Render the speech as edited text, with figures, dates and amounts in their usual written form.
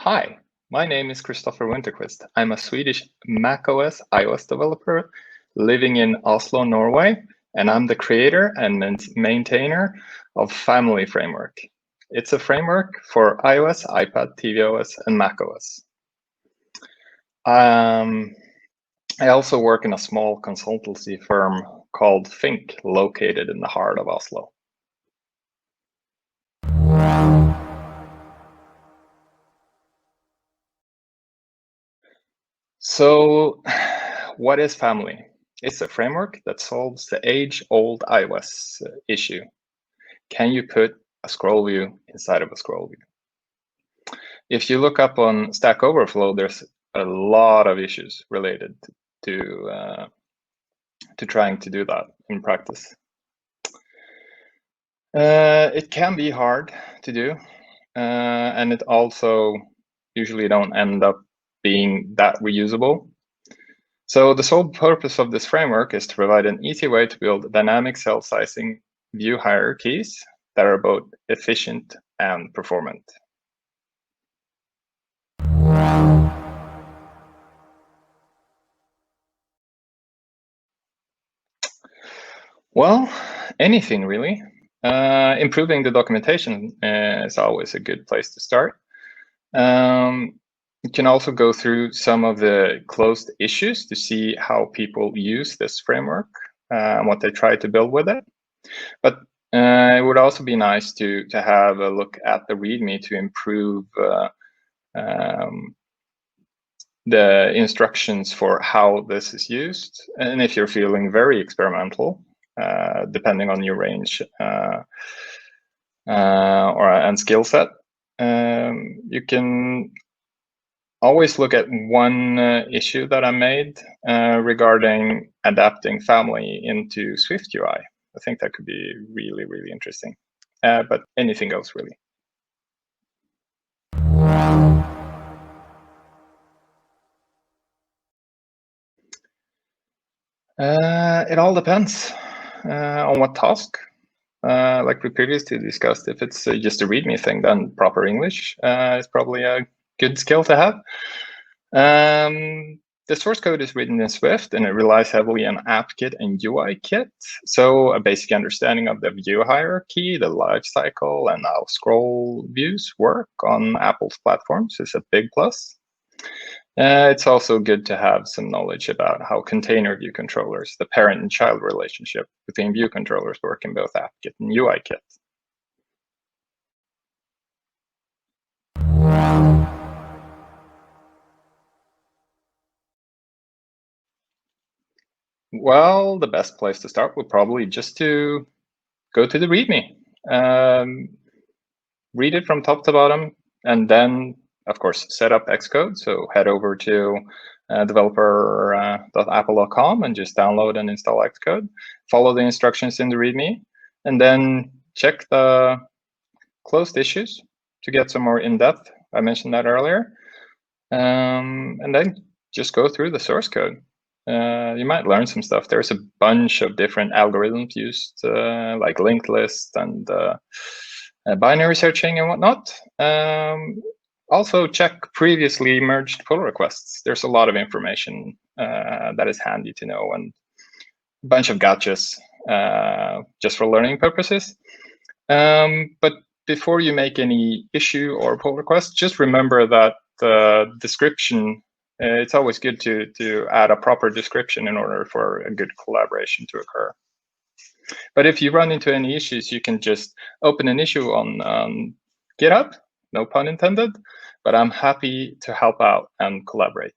Hi, my name is Christoffer Winterkvist. I'm a Swedish macOS iOS developer living in Oslo, Norway, and I'm the creator and maintainer of Family Framework. It's a framework for iOS, iPad, tvOS, and macOS. I also work in a small consultancy firm called Think, located in the heart of Oslo. So, what is Family? It's a framework that solves the age-old iOS issue. Can you put a scroll view inside of a scroll view? If you look up on Stack Overflow, there's a lot of issues related to trying to do that in practice. It can be hard to do, and it also usually don't end up being that reusable. So the sole purpose of this framework is to provide an easy way to build dynamic cell sizing view hierarchies that are both efficient and performant. Well, anything really. Improving the documentation is always a good place to start. You can also go through some of the closed issues to see how people use this framework and what they try to build with it. But it would also be nice to have a look at the README to improve the instructions for how this is used. And if you're feeling very experimental, depending on your range and skill set, you can always look at one issue that I made regarding adapting Family into Swift UI. I think that could be really, really interesting. But anything goes, really. It all depends on what task. Like we previously discussed, if it's just a README thing, then proper English is probably a good skill to have. The source code is written in Swift, and it relies heavily on AppKit and UIKit. So a basic understanding of the view hierarchy, the life cycle, and how scroll views work on Apple's platforms is a big plus. It's also good to have some knowledge about how container view controllers, the parent and child relationship between view controllers, work in both AppKit and UIKit. Well, the best place to start would probably just to go to the README. Read it from top to bottom, and then, of course, set up Xcode. So head over to developer.apple.com and just download and install Xcode. Follow the instructions in the README, and then check the closed issues to get some more in-depth. I mentioned that earlier. And then just go through the source code. You might learn some stuff. There's a bunch of different algorithms used, like linked list and binary searching and whatnot. Also check previously merged pull requests. There's a lot of information that is handy to know, and a bunch of gotchas just for learning purposes. But before you make any issue or pull request, just remember that the description, it's always good to add a proper description in order for a good collaboration to occur. But if you run into any issues, you can just open an issue on GitHub, no pun intended, but I'm happy to help out and collaborate.